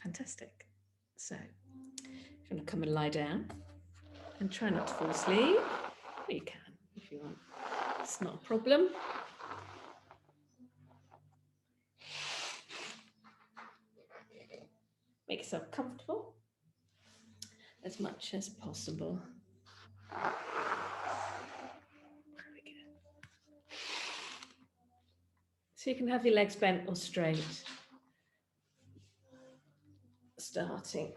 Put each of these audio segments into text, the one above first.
fantastic. So, if you want to come and lie down and try not to fall asleep, you can if you want. It's not a problem. Make yourself comfortable as much as possible. There we go. So you can have your legs bent or straight. Starting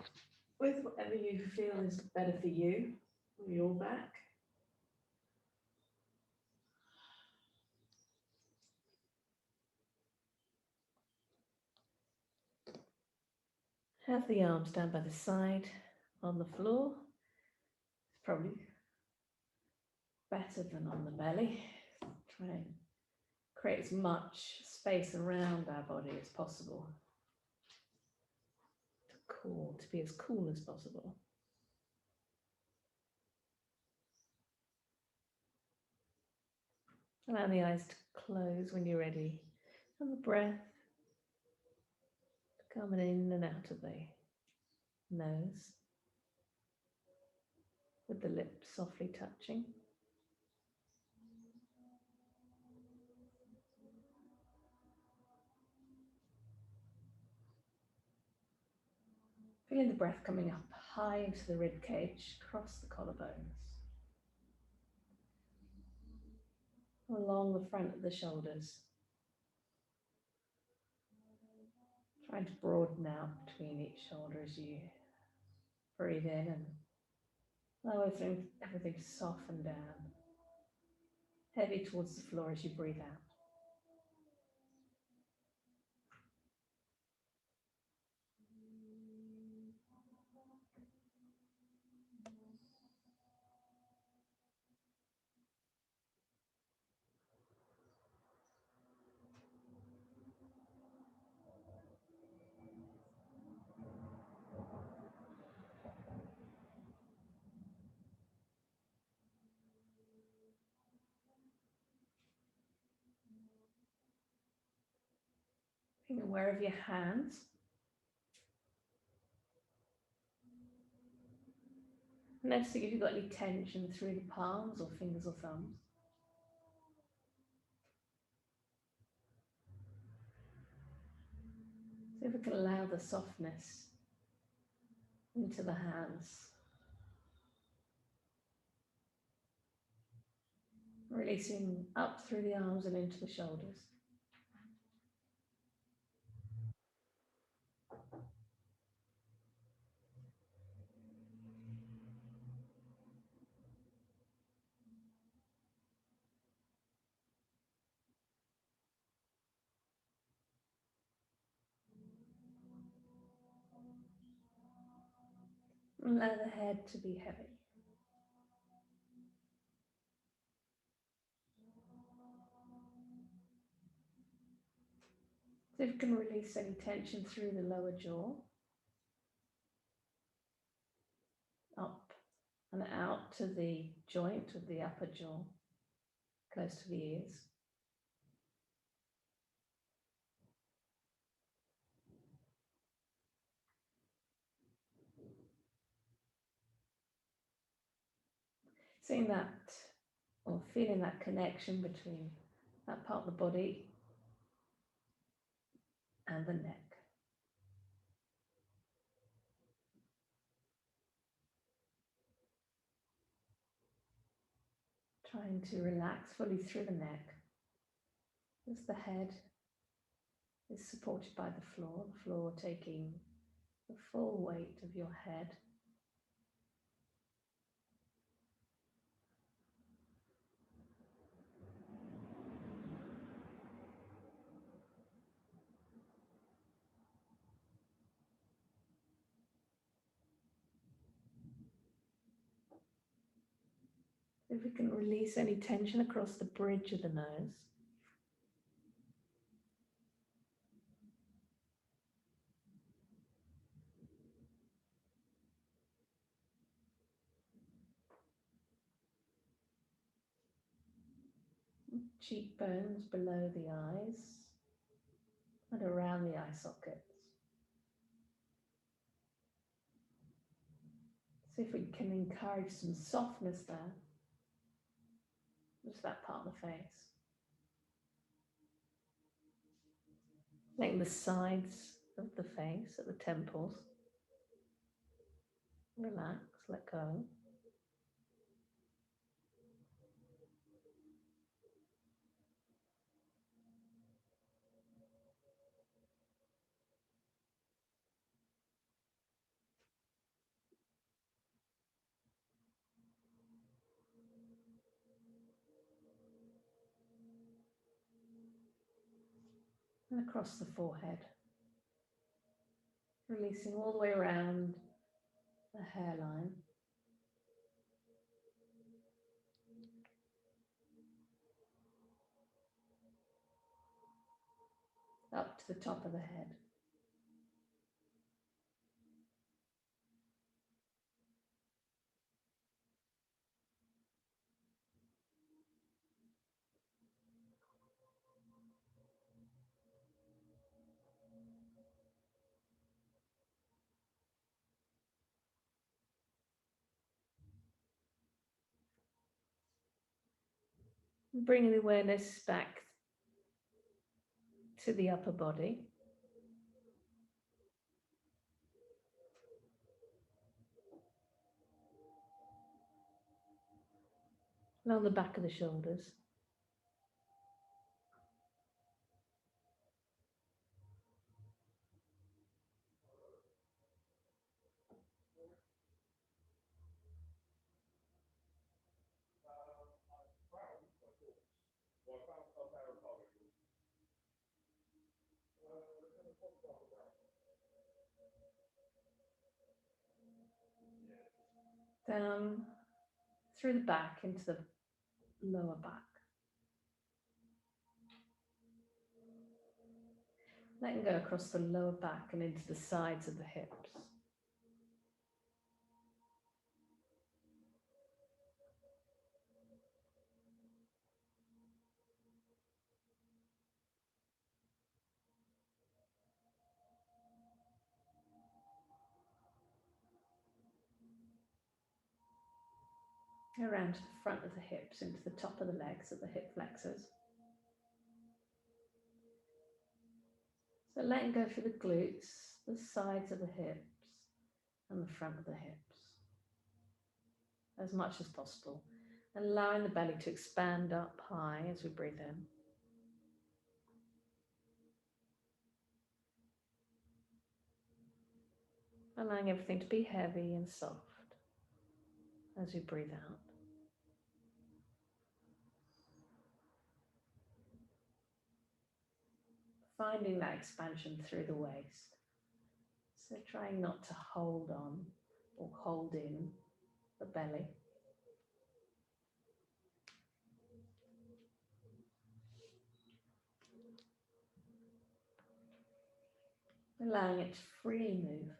with whatever you feel is better for you, your back. Have the arms down by the side on the floor. It's probably better than on the belly. Try and create as much space around our body as possible. To be as cool as possible. Allow the eyes to close when you're ready. And the breath coming in and out of the nose, with the lips softly touching. Feeling the breath coming up high into the rib cage, across the collarbones, along the front of the shoulders. Trying to broaden out between each shoulder as you breathe in and allow everything to soften down. Heavy towards the floor as you breathe out. Being aware of your hands. Noticing if you've got any tension through the palms or fingers or thumbs. See if we can allow the softness into the hands. Releasing up through the arms and into the shoulders. Allow the head to be heavy. So if you can release any tension through the lower jaw, up and out to the joint of the upper jaw, close to the ears. Seeing that or feeling that connection between that part of the body and the neck. Trying to relax fully through the neck as the head is supported by the floor taking the full weight of your head. If we can release any tension across the bridge of the nose. Cheekbones below the eyes and around the eye sockets. See if we can encourage some softness there. Just that part of the face. Like the sides of the face, at the temples. Relax, let go. And across the forehead. Releasing all the way around the hairline. Up to the top of the head. Bringing the awareness back to the upper body. Along the back of the shoulders. Down through the back into the lower back. Letting go across the lower back and into the sides of the hips. Around to the front of the hips, into the top of the legs at the hip flexors. So letting go through the glutes, the sides of the hips, and the front of the hips, as much as possible. And allowing the belly to expand up high as we breathe in. Allowing everything to be heavy and soft as we breathe out. Finding that expansion through the waist. So trying not to hold on or hold in the belly. Allowing it to freely move,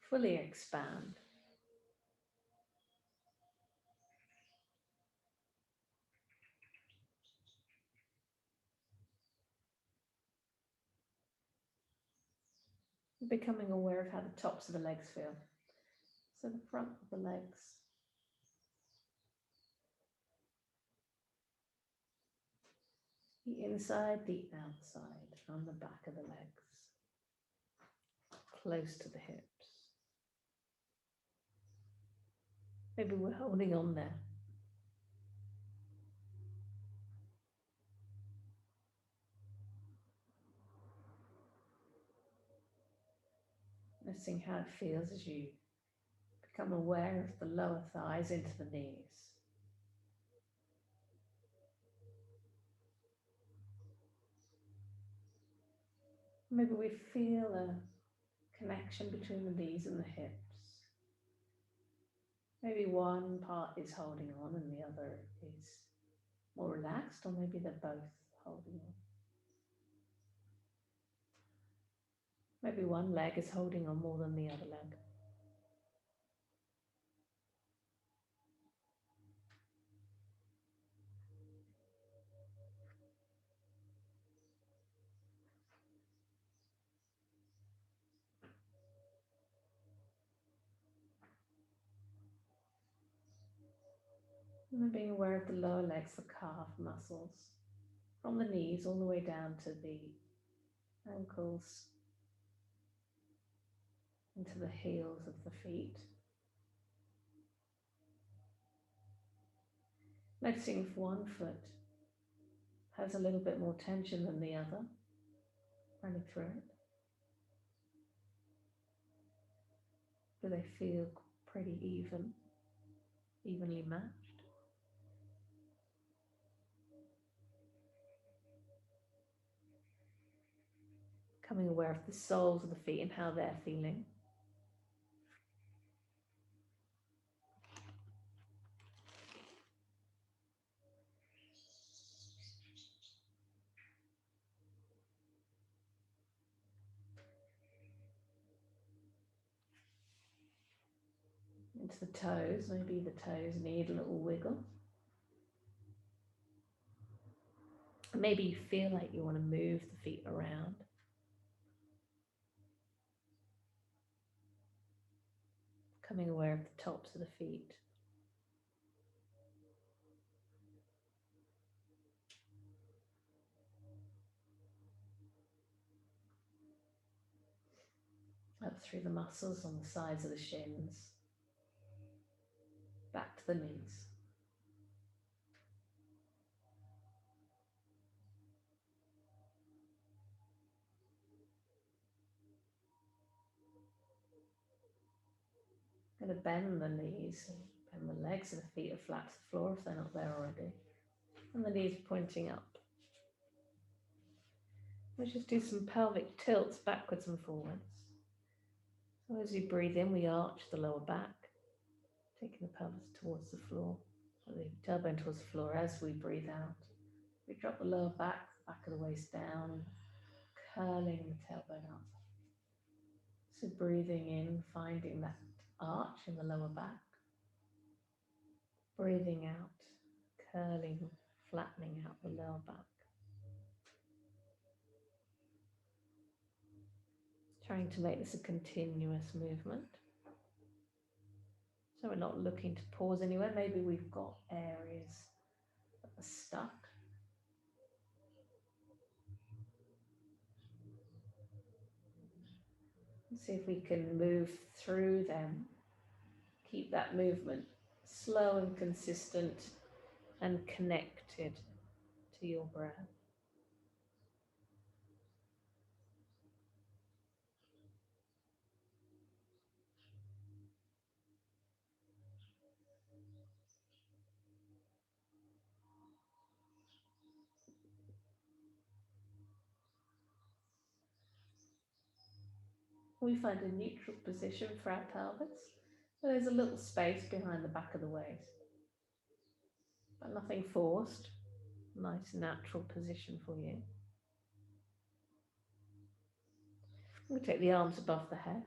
fully expand. Becoming aware of how the tops of the legs feel. So the front of the legs. The inside, the outside, on the back of the legs. Close to the hips. Maybe we're holding on there. Noticing how it feels as you become aware of the lower thighs into the knees. Maybe we feel a connection between the knees and the hips. Maybe one part is holding on and the other is more relaxed, or maybe they're both holding on. Maybe one leg is holding on more than the other leg. And then being aware of the lower legs, the calf muscles, from the knees all the way down to the ankles, into the heels of the feet. Noticing if one foot has a little bit more tension than the other, running through it. Do they feel pretty evenly matched? Becoming aware of the soles of the feet and how they're feeling. Into the toes, maybe the toes need a little wiggle. Maybe you feel like you want to move the feet around. Becoming aware of the tops of the feet. Up through the muscles on the sides of the shins. Back to the knees. Going to bend the knees, bend the legs so the feet are flat to the floor if they're not there already. And the knees pointing up. We'll just do some pelvic tilts backwards and forwards. So as we breathe in, we arch the lower back, taking the pelvis towards the floor, or the tailbone towards the floor. As we breathe out, we drop the lower back of the waist down, curling the tailbone up. So breathing in, finding that arch in the lower back. Breathing out, curling, flattening out the lower back. Trying to make this a continuous movement. So we're not looking to pause anywhere. Maybe we've got areas that are stuck. And see if we can move through them. Keep that movement slow and consistent and connected to your breath. We find a neutral position for our pelvis. So there's a little space behind the back of the waist, but nothing forced. Nice natural position for you. We'll take the arms above the head.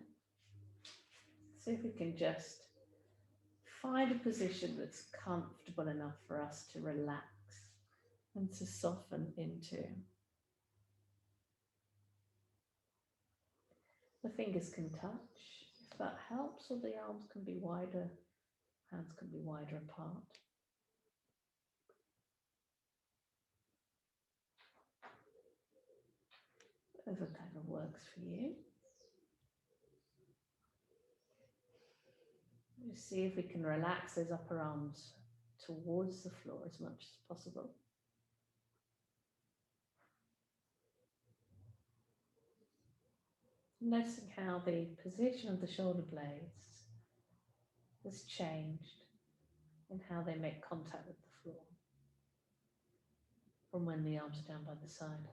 See if we can just find a position that's comfortable enough for us to relax and to soften into. The fingers can touch, if that helps, or the arms can be wider, hands can be wider apart. Whatever kind of works for you. Just see if we can relax those upper arms towards the floor as much as possible. Noticing how the position of the shoulder blades has changed and how they make contact with the floor from when the arms are down by the side.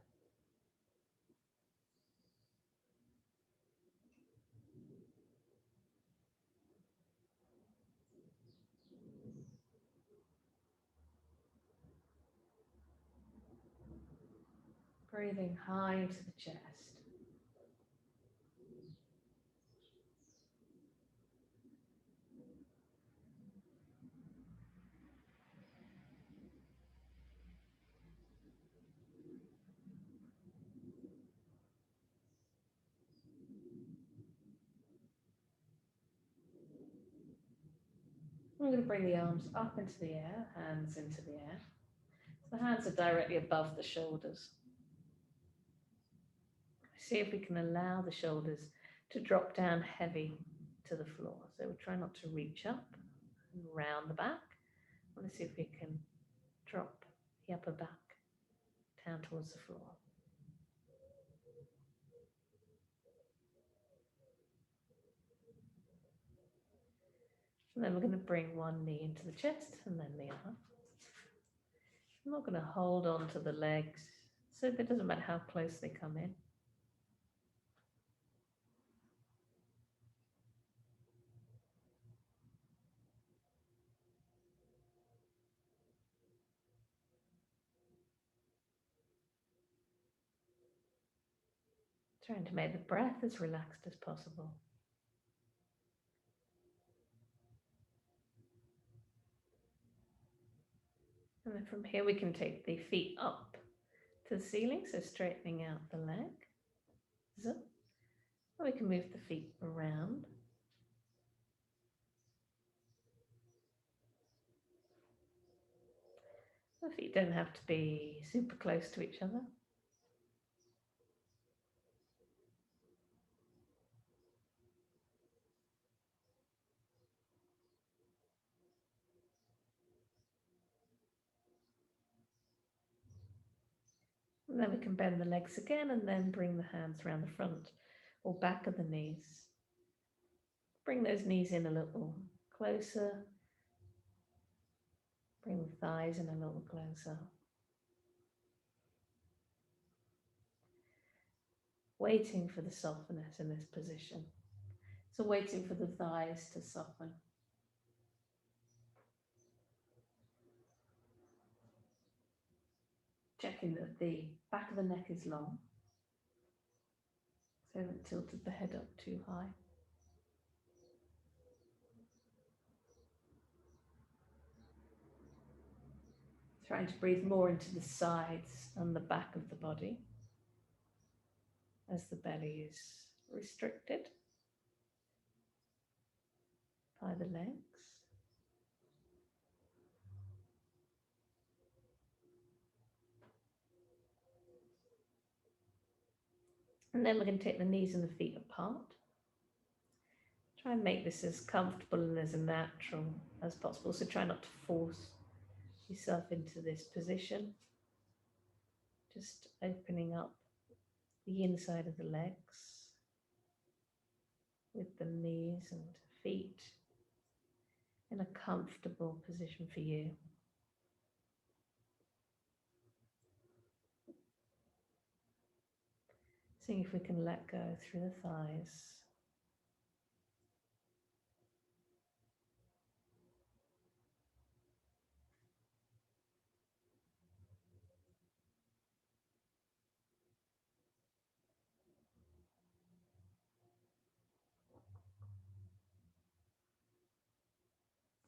Breathing high into the chest. I'm going to bring the arms up into the air, hands into the air. So the hands are directly above the shoulders. See if we can allow the shoulders to drop down heavy to the floor. So we try not to reach up and round the back. I want to see if we can drop the upper back down towards the floor. And then we're going to bring one knee into the chest and then the other. I'm not going to hold on to the legs, so it doesn't matter how close they come in. Trying to make the breath as relaxed as possible. And then from here we can take the feet up to the ceiling, so straightening out the leg. Zip. And we can move the feet around. The feet don't have to be super close to each other. And then we can bend the legs again and then bring the hands around the front or back of the knees. Bring those knees in a little closer. Bring the thighs in a little closer. Waiting for the softness in this position. So waiting for the thighs to soften. Checking that the back of the neck is long. So I haven't tilted the head up too high. Trying to breathe more into the sides and the back of the body as the belly is restricted by the legs. And then we're going to take the knees and the feet apart. Try and make this as comfortable and as natural as possible. So try not to force yourself into this position. Just opening up the inside of the legs with the knees and feet in a comfortable position for you. Seeing if we can let go through the thighs.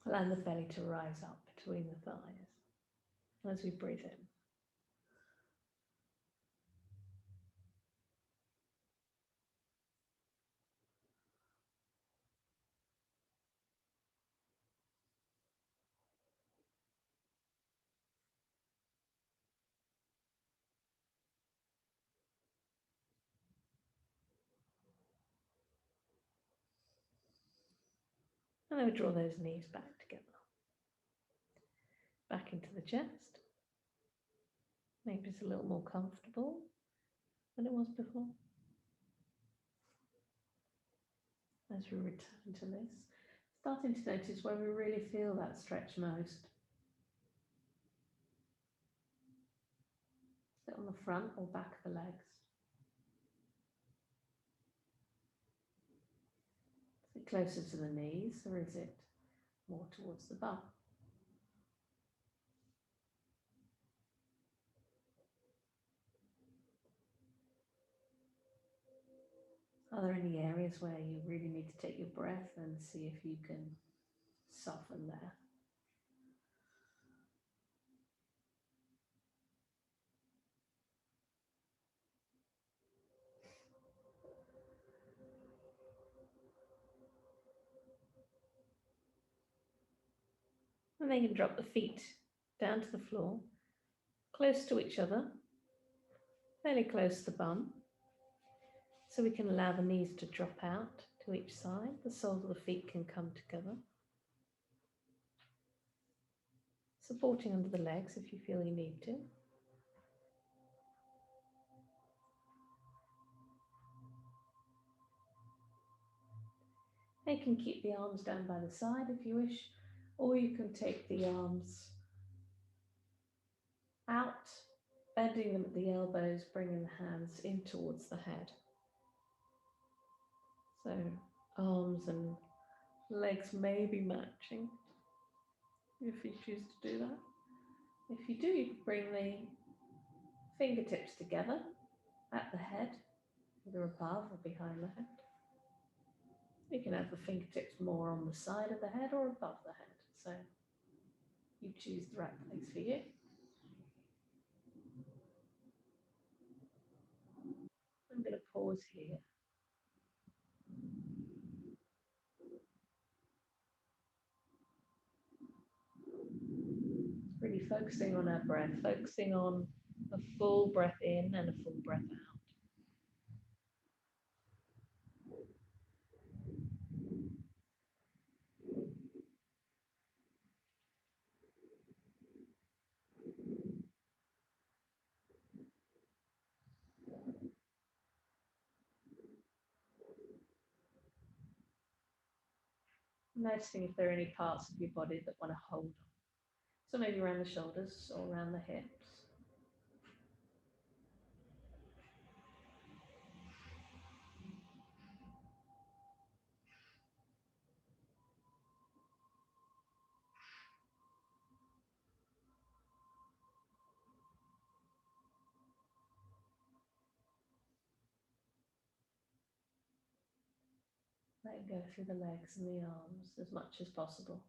Allow the belly to rise up between the thighs as we breathe in. And then we draw those knees back together. Back into the chest. Maybe it's a little more comfortable than it was before. As we return to this, starting to notice where we really feel that stretch most. Is it on the front or back of the legs? Is it closer to the knees or is it more towards the bum? Are there any areas where you really need to take your breath and see if you can soften there? And then you can drop the feet down to the floor, close to each other, fairly close to the bum. So we can allow the knees to drop out to each side. The soles of the feet can come together. Supporting under the legs if you feel you need to. You can keep the arms down by the side if you wish, or you can take the arms out, bending them at the elbows, bringing the hands in towards the head. So arms and legs may be matching if you choose to do that. If you do, you can bring the fingertips together at the head, either above or behind the head. You can have the fingertips more on the side of the head or above the head, so you choose the right place for you. I'm going to pause here. Really focusing on our breath, focusing on a full breath in and a full breath out. Noticing if there are any parts of your body that want to hold on. So maybe around the shoulders or around the hips. Let go through the legs and the arms as much as possible.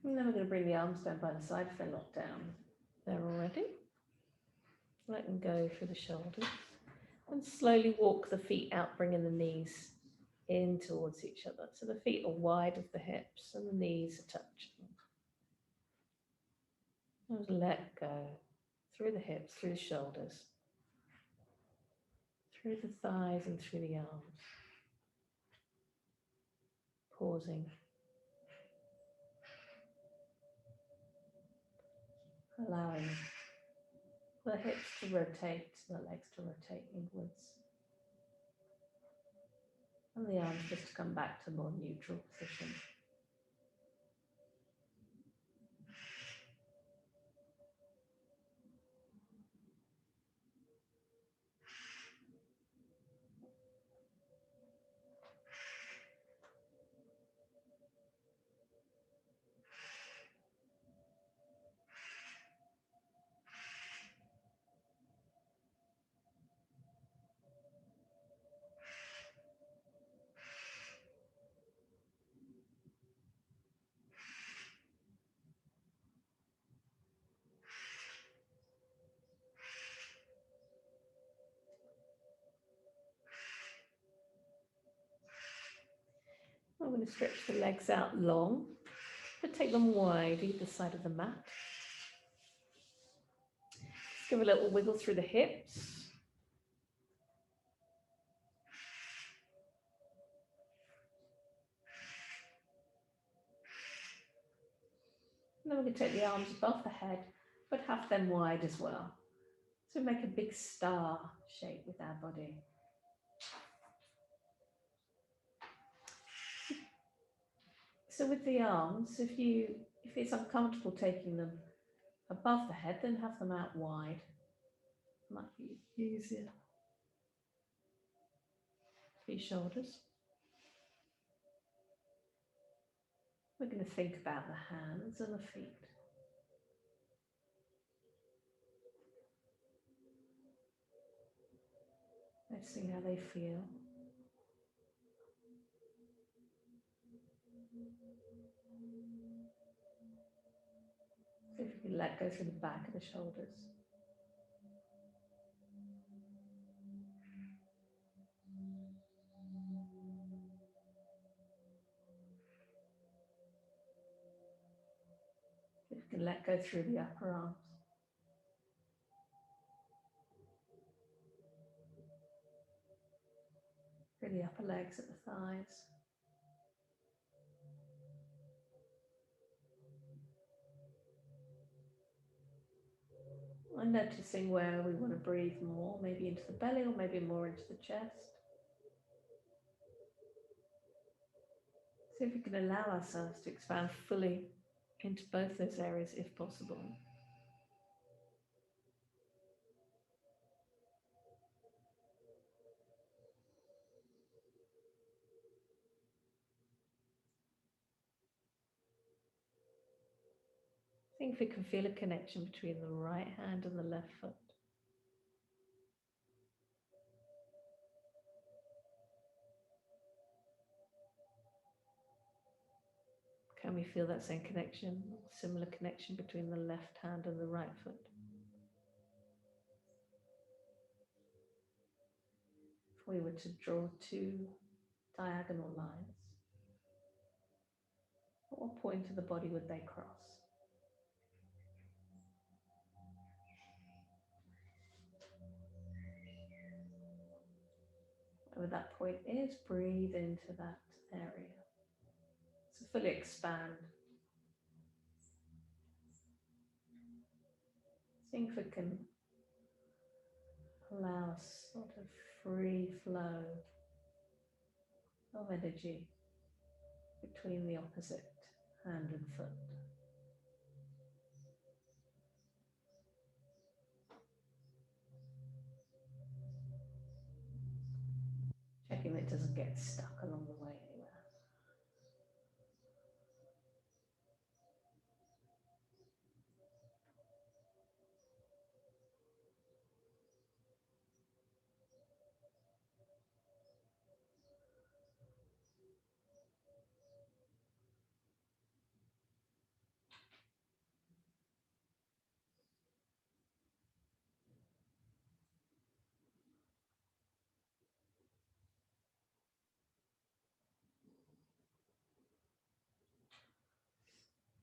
And then we're going to bring the arms down by the side if they're locked down there already. Let them go through the shoulders. And slowly walk the feet out, bringing the knees in towards each other. So the feet are wide of the hips and the knees are touching. Just let go through the hips, through the shoulders, through the thighs and through the arms. Pausing. Allowing the hips to rotate, the legs to rotate inwards. And the arms just to come back to more neutral position. going to stretch the legs out long, but take them wide either side of the mat. Just give a little wiggle through the hips. And then we're going to take the arms above the head, but have them wide as well. So make a big star shape with our body. So with the arms, if it's uncomfortable taking them above the head, then have them out wide. Might be easier for your shoulders. We're going to think about the hands and the feet. Let's see how they feel. See if you can let go through the back of the shoulders. See if you can let go through the upper arms. Through the upper legs at the thighs. And noticing where we want to breathe more, maybe into the belly or maybe more into the chest. See if we can allow ourselves to expand fully into both those areas if possible. See if we can feel a connection between the right hand and the left foot. Can we feel that same connection, similar connection between the left hand and the right foot? If we were to draw two diagonal lines, at what point of the body would they cross? Wherever that point is, breathe into that area. So fully expand. Seeing if we can allow a sort of free flow of energy between the opposite hand and foot. Checking that it doesn't get stuck along the way anywhere.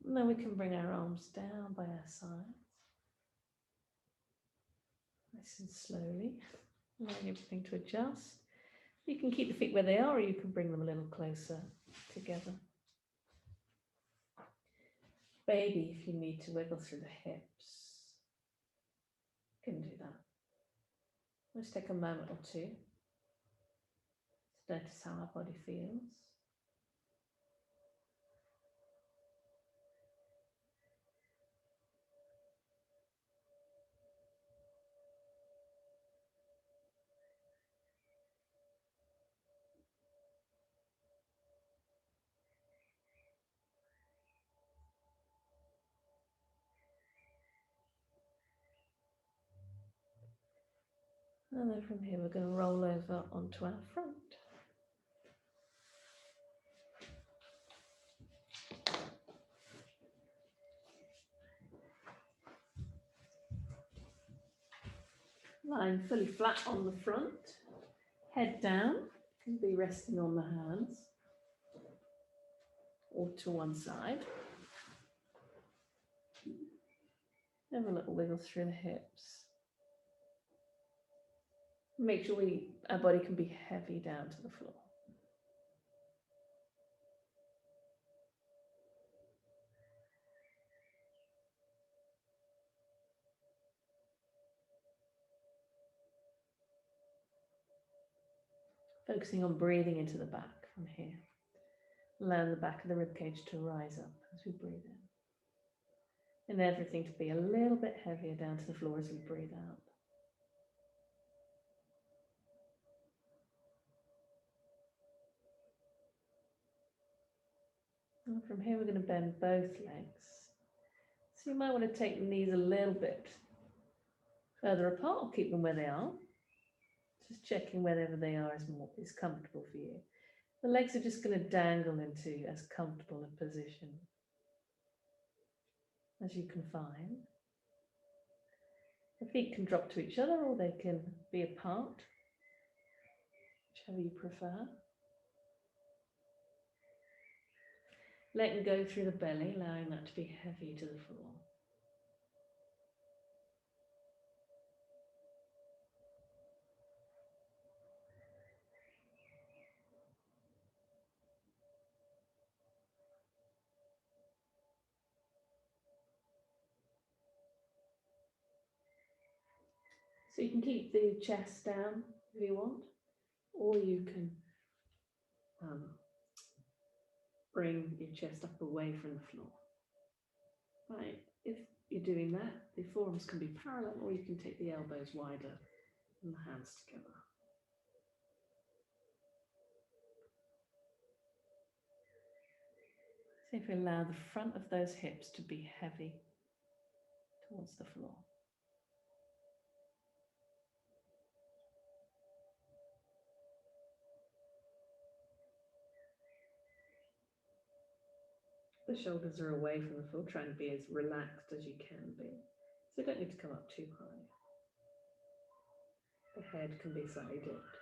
And then we can bring our arms down by our sides. Nice and slowly, allowing everything to adjust. You can keep the feet where they are, or you can bring them a little closer together. Baby, if you need to wiggle through the hips, you can do that. Let's take a moment or two to notice how our body feels. And then from here, we're going to roll over onto our front. Lying fully flat on the front, head down, can be resting on the hands. or to one side. Have a little wiggle through the hips. Make sure our body can be heavy down to the floor. Focusing on breathing into the back from here. Allow the back of the ribcage to rise up as we breathe in. And everything to be a little bit heavier down to the floor as we breathe out. And from here, we're going to bend both legs. So you might want to take the knees a little bit further apart or keep them where they are. Just checking wherever they are is comfortable for you. The legs are just going to dangle into as comfortable a position as you can find. The feet can drop to each other or they can be apart, whichever you prefer. Letting go through the belly, allowing that to be heavy to the floor. So you can keep the chest down if you want, or you can bring your chest up away from the floor. Right, if you're doing that, the forearms can be parallel, or you can take the elbows wider and the hands together. See if you allow the front of those hips to be heavy towards the floor. The shoulders are away from the floor, trying to be as relaxed as you can be. So you don't need to come up too high. The head can be slightly dipped.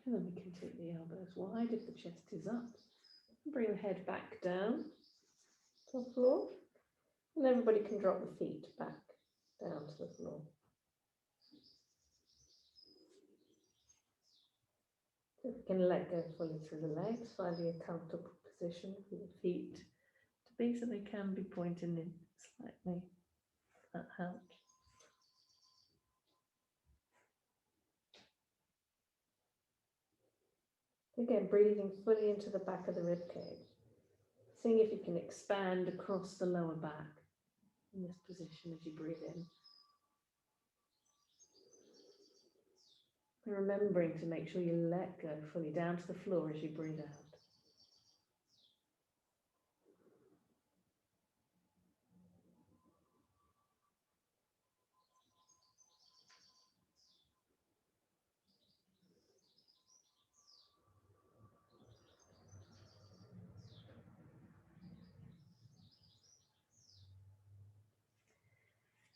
And then we can take the elbows wide if the chest is up. Bring the head back down to the floor. And everybody can drop the feet back down to the floor. So we can let go fully through the legs, finding a comfortable position for the feet to be so they can be pointing in slightly. That helps. Again, breathing fully into the back of the rib cage. Seeing if you can expand across the lower back in this position as you breathe in. And remembering to make sure you let go fully down to the floor as you breathe out.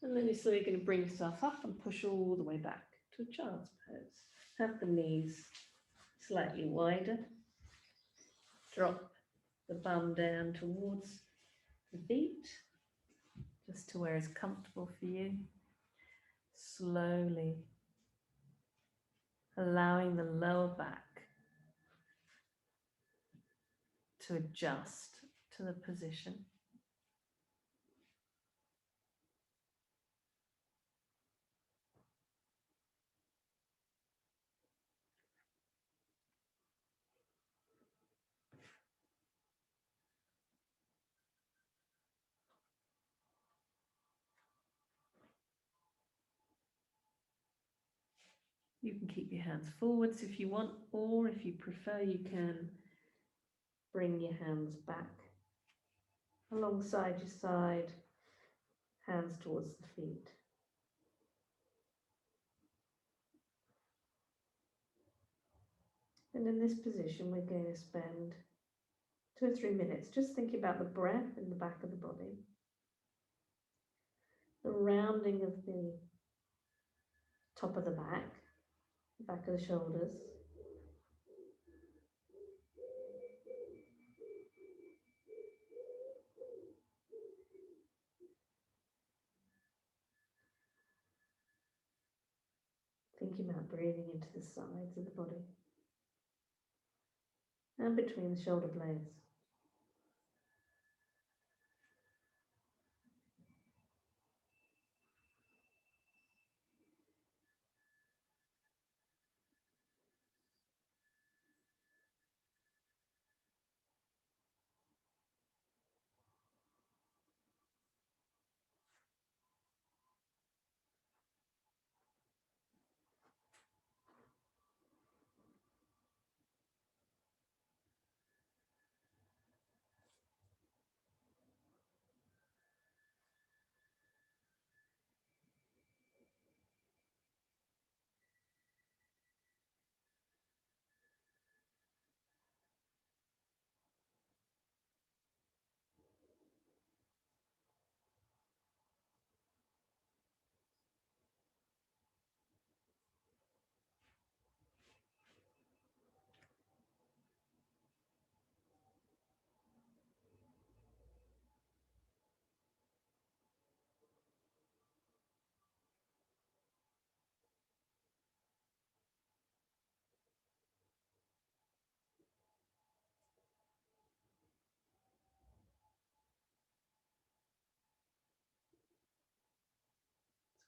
And then you're slowly going to bring yourself up and push all the way back to a child's pose. Have the knees slightly wider. Drop the bum down towards the feet, just to where it's comfortable for you. Slowly allowing the lower back to adjust to the position. You can keep your hands forwards if you want, or if you prefer, you can bring your hands back alongside your side, hands towards the feet. And in this position, we're going to spend 2 or 3 minutes just thinking about the breath in the back of the body, the rounding of the top of the back of the shoulders. Thinking about breathing into the sides of the body and between the shoulder blades.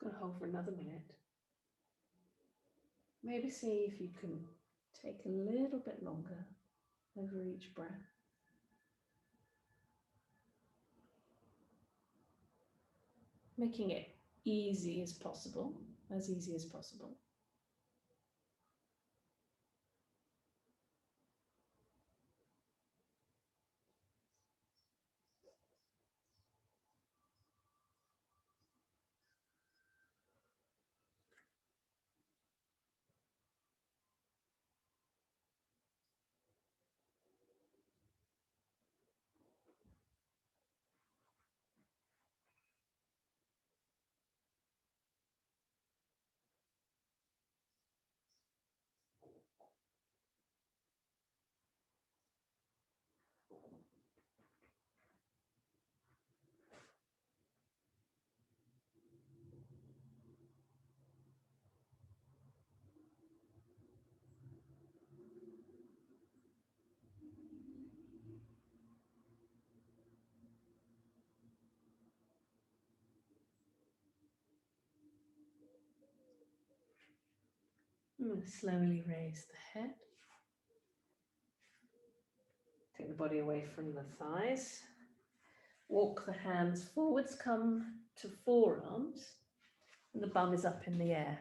It's going to hold for another minute. Maybe see if you can take a little bit longer over each breath. Making it easy as possible, as easy as possible. Slowly raise the head. Take the body away from the thighs. Walk the hands forwards, come to forearms, and the bum is up in the air.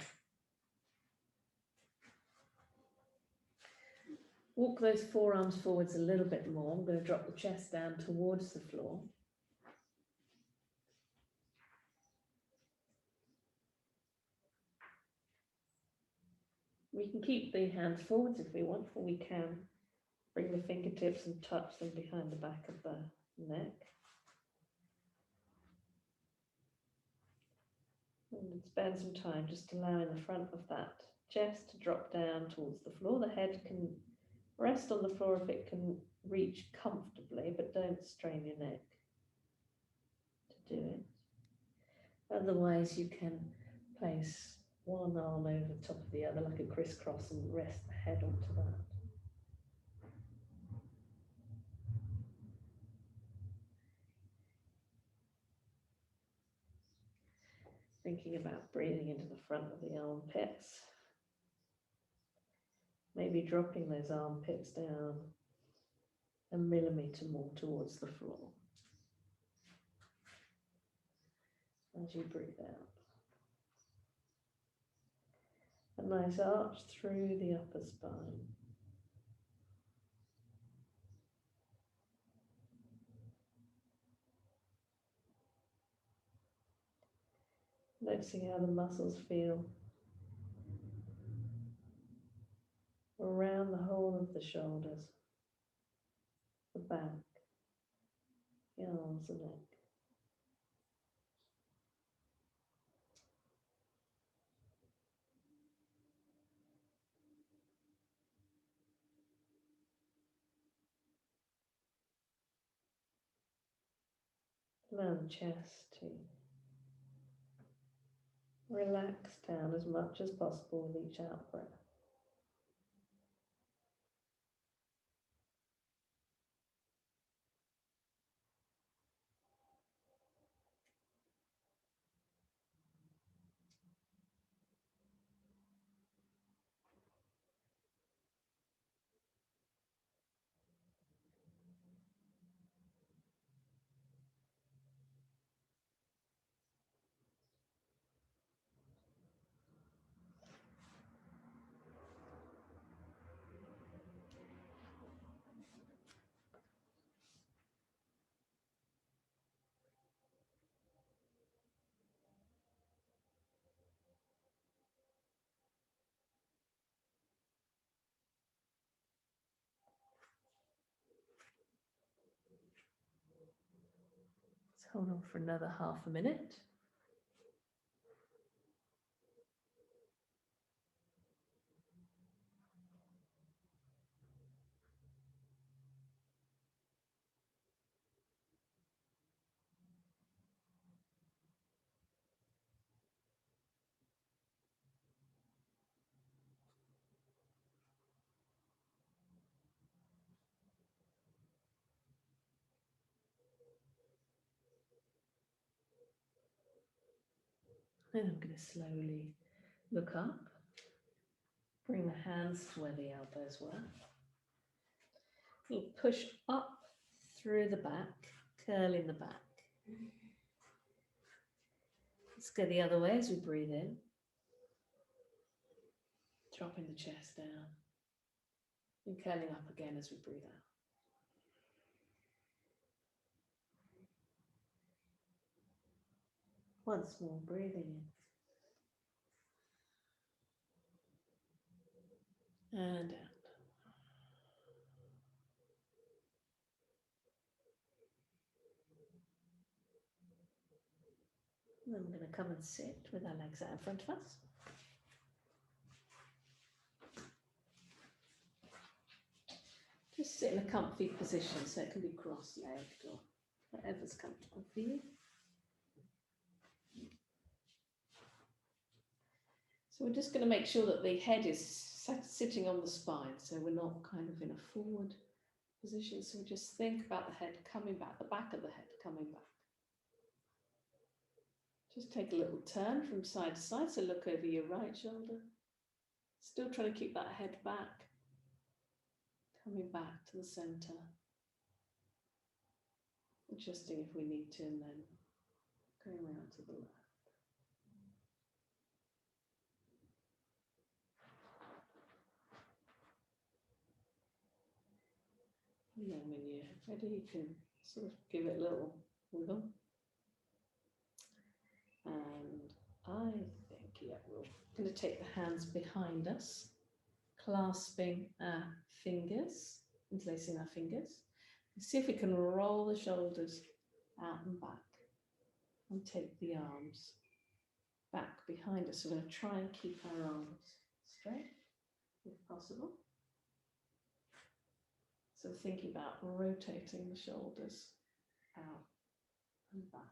Walk those forearms forwards a little bit more. I'm going to drop the chest down towards the floor. We can keep the hands forwards if we want, or we can bring the fingertips and touch them behind the back of the neck. And spend some time just allowing the front of that chest to drop down towards the floor. The head can rest on the floor if it can reach comfortably, but don't strain your neck to do it. Otherwise, you can place one arm over the top of the other like a crisscross and rest the head onto that. Thinking about breathing into the front of the armpits. Maybe dropping those armpits down a millimetre more towards the floor as you breathe out. A nice arch through the upper spine. Noticing how the muscles feel around the whole of the shoulders, the back, the arms, the neck. Allow the chest to relax down as much as possible with each out breath. Let's hold on for another half a minute. Then I'm going to slowly look up, bring the hands to where the elbows were. You push up through the back, curling the back. Let's go the other way as we breathe in. Dropping the chest down. And curling up again as we breathe out. Once more, breathing in. And out. And then we're going to come and sit with our legs out in front of us. Just sit in a comfy position, so it can be cross-legged or whatever's comfortable for you. So we're just going to make sure that the head is sitting on the spine, so we're not kind of in a forward position. So just think about the head coming back, the back of the head coming back. Just take a little turn from side to side, so look over your right shoulder. Still trying to keep that head back, coming back to the center. Adjusting if we need to, and then going around to the left. And then when you're ready, you can sort of give it a little wiggle. And I think, yeah, we're going to take the hands behind us, clasping our fingers, interlacing our fingers. See if we can roll the shoulders out and back and take the arms back behind us. So we're going to try and keep our arms straight if possible. So thinking about rotating the shoulders out and back.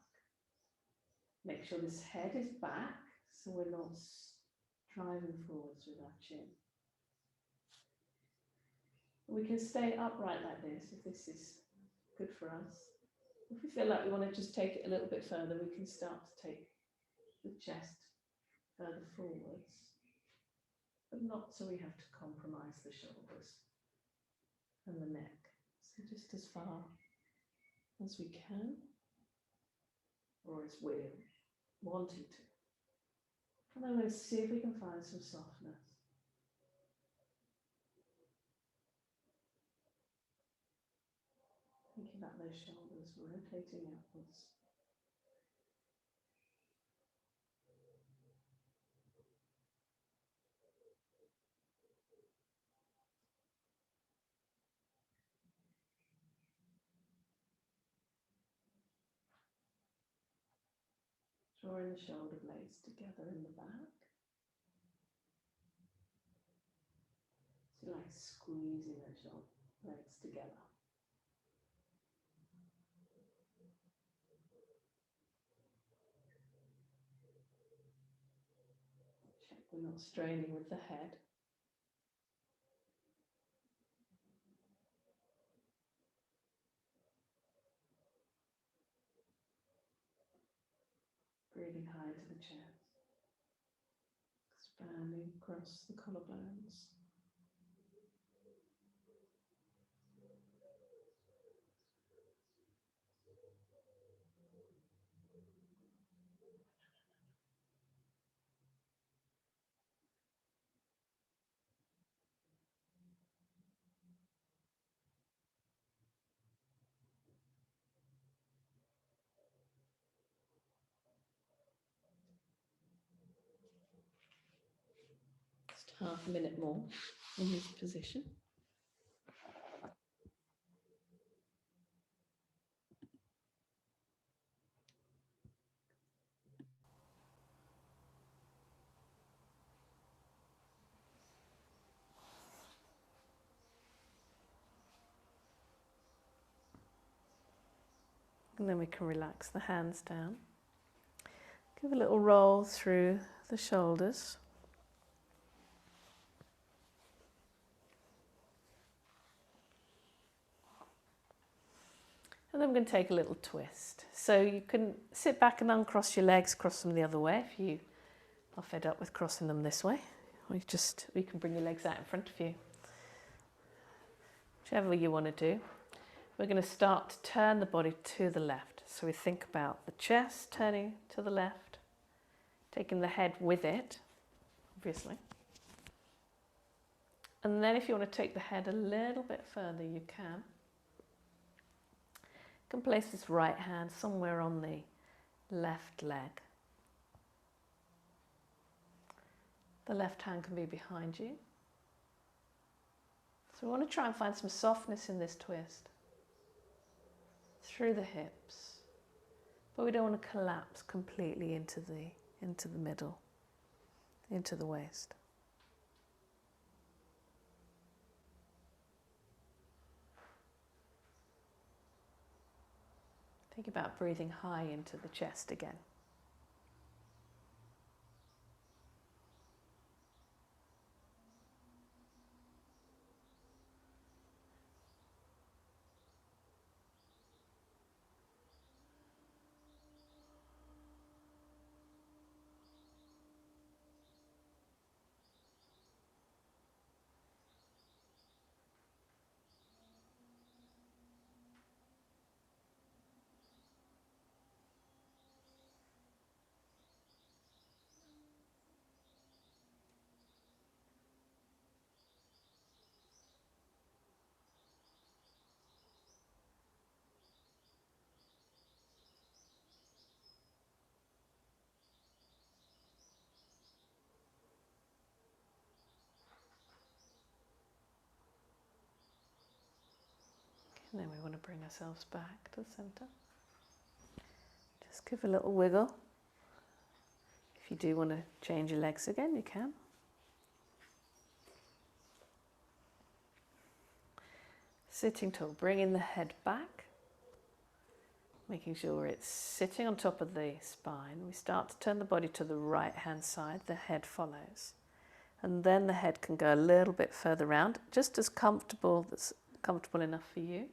Make sure this head is back, so we're not driving forwards with our chin. We can stay upright like this if this is good for us. If we feel like we want to just take it a little bit further, we can start to take the chest further forwards, but not so we have to compromise the shoulders and the neck. So just as far as we can, or as we're wanting to. And then we'll see if we can find some softness. Thinking about those shoulders rotating outwards. Drawing the shoulder blades together in the back. So like squeezing the shoulder blades together. Check we're not straining with the head. Breathing high to the chest. Expanding across the collarbones. Just half a minute more in this position. And then we can relax the hands down. Give a little roll through the shoulders. And then we're going to take a little twist. So you can sit back and uncross your legs, cross them the other way if you are fed up with crossing them this way. Or you can bring your legs out in front of you. Whichever you want to do. We're going to start to turn the body to the left. So we think about the chest turning to the left, taking the head with it, obviously. And then if you want to take the head a little bit further, you can. You can place this right hand somewhere on the left leg. The left hand can be behind you. So we want to try and find some softness in this twist through the hips, but we don't want to collapse completely into the middle, into the waist. Think about breathing high into the chest again. And then we want to bring ourselves back to the center. Just give a little wiggle. If you do want to change your legs again, you can. Sitting tall, bringing the head back, making sure it's sitting on top of the spine. We start to turn the body to the right hand side, the head follows. And then the head can go a little bit further round, just as comfortable, that's comfortable enough for you.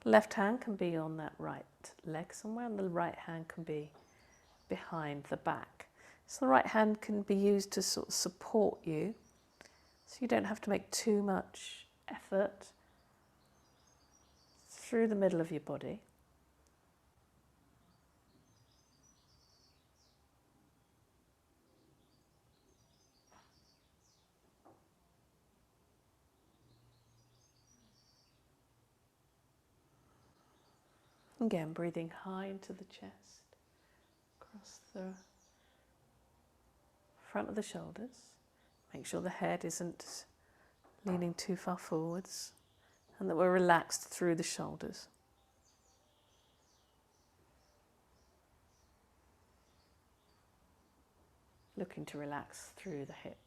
Left hand can be on that right leg somewhere, and the right hand can be behind the back. So the right hand can be used to sort of support you, so you don't have to make too much effort through the middle of your body. Again, breathing high into the chest, across the front of the shoulders. Make sure the head isn't leaning too far forwards, and that we're relaxed through the shoulders. Looking to relax through the hips.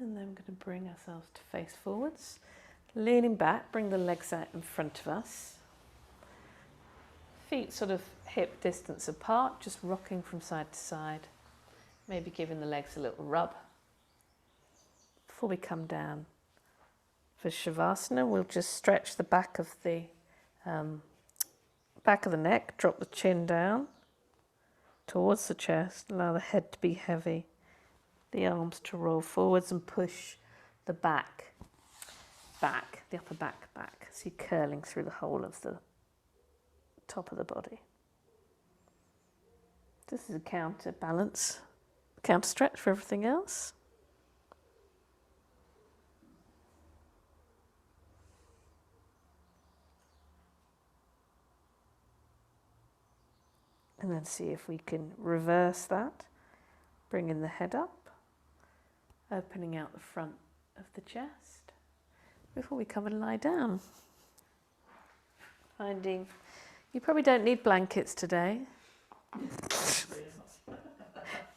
And then we're going to bring ourselves to face forwards. Leaning back, bring the legs out in front of us. Feet sort of hip distance apart, just rocking from side to side. Maybe giving the legs a little rub. Before we come down for Shavasana, we'll just stretch the back of the neck, drop the chin down towards the chest, allow the head to be heavy. The arms to roll forwards and push the back, the upper back. So you're curling through the whole of the top of the body. This is a counterbalance, counter stretch for everything else. And then see if we can reverse that, bringing the head up. Opening out the front of the chest before we come and lie down. Finding you probably don't need blankets today.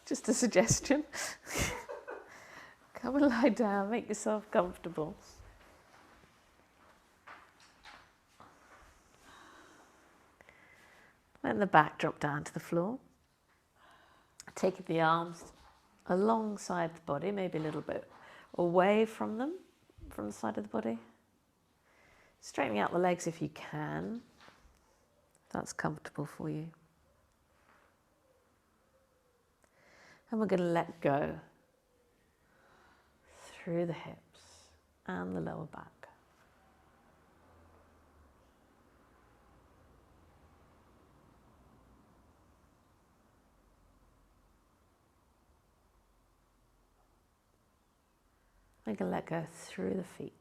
Just a suggestion. Come and lie down, make yourself comfortable. Let the back drop down to the floor. Taking the arms alongside the body, maybe a little bit away from them, from the side of the body. Straightening out the legs if you can, if that's comfortable for you. And we're going to let go through the hips and the lower back. We're going to let go through the feet.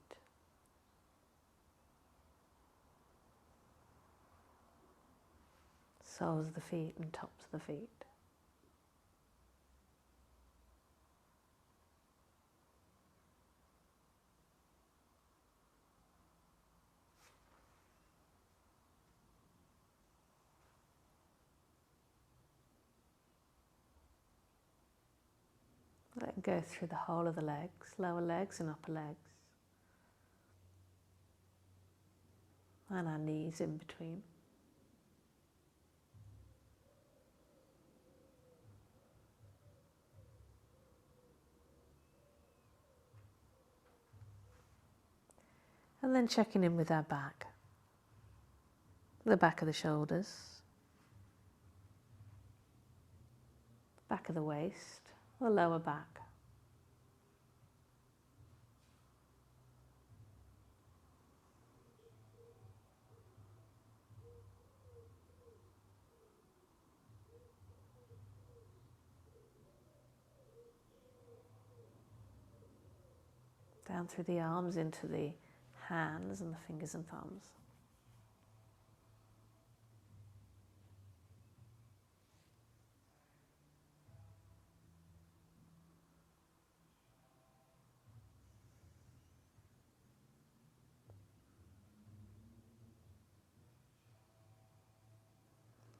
Soles of the feet and tops of the feet. Let go through the whole of the legs, lower legs and upper legs. And our knees in between. And then checking in with our back, the back of the shoulders, back of the waist, the lower back. Down through the arms into the hands and the fingers and thumbs.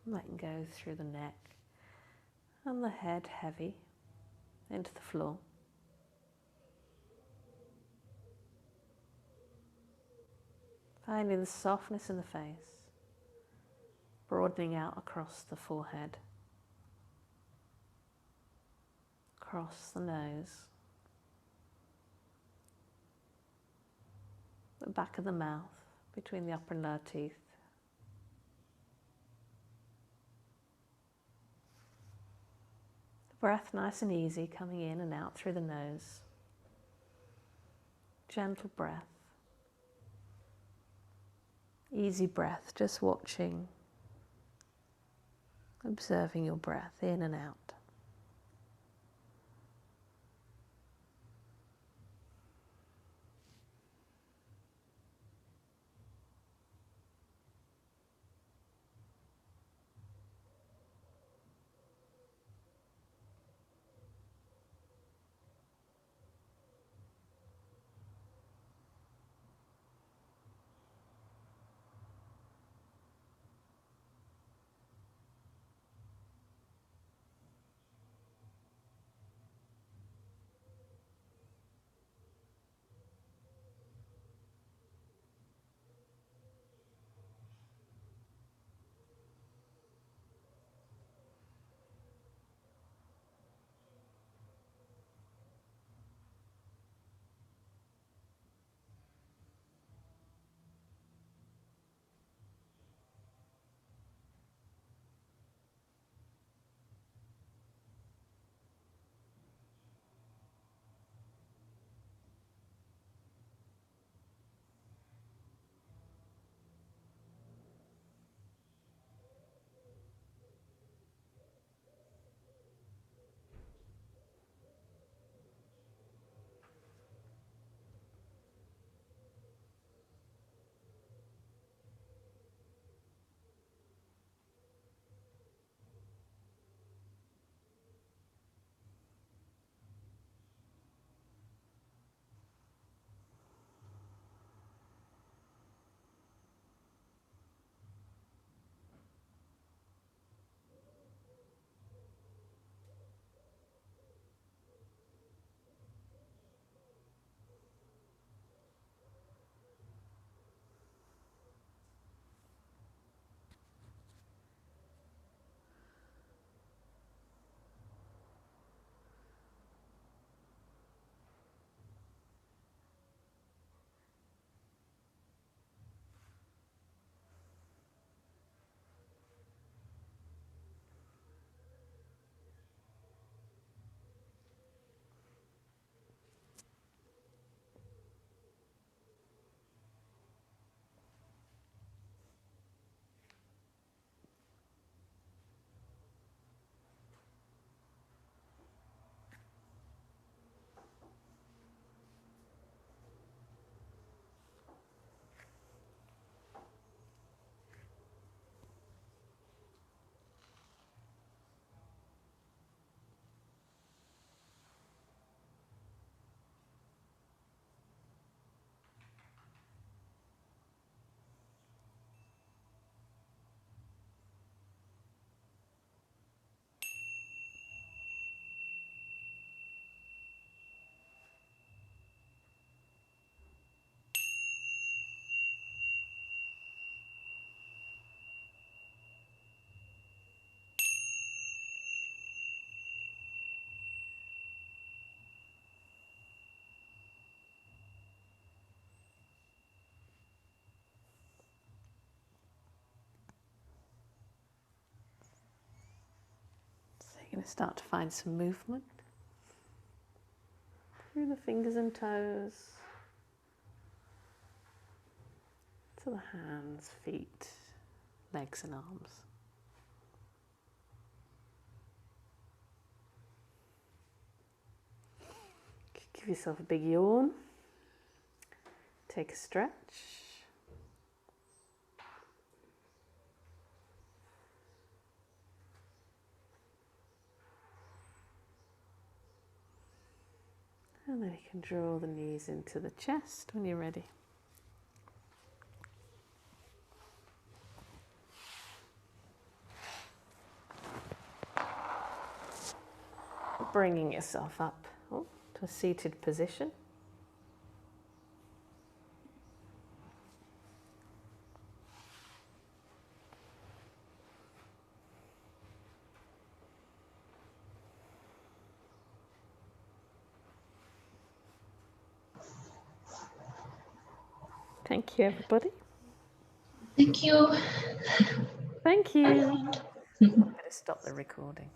Letting go through the neck and the head heavy into the floor. Finding the softness in the face, broadening out across the forehead, across the nose, the back of the mouth, between the upper and lower teeth. The breath nice and easy, coming in and out through the nose. Gentle breath. Easy breath, just watching, observing your breath in and out. You're going to start to find some movement through the fingers and toes, to the hands, feet, legs and arms. Give yourself a big yawn. Take a stretch. And then you can draw the knees into the chest when you're ready. Bringing yourself up to a seated position. Thank you, everybody. Thank you. Thank you. Better stop the recording.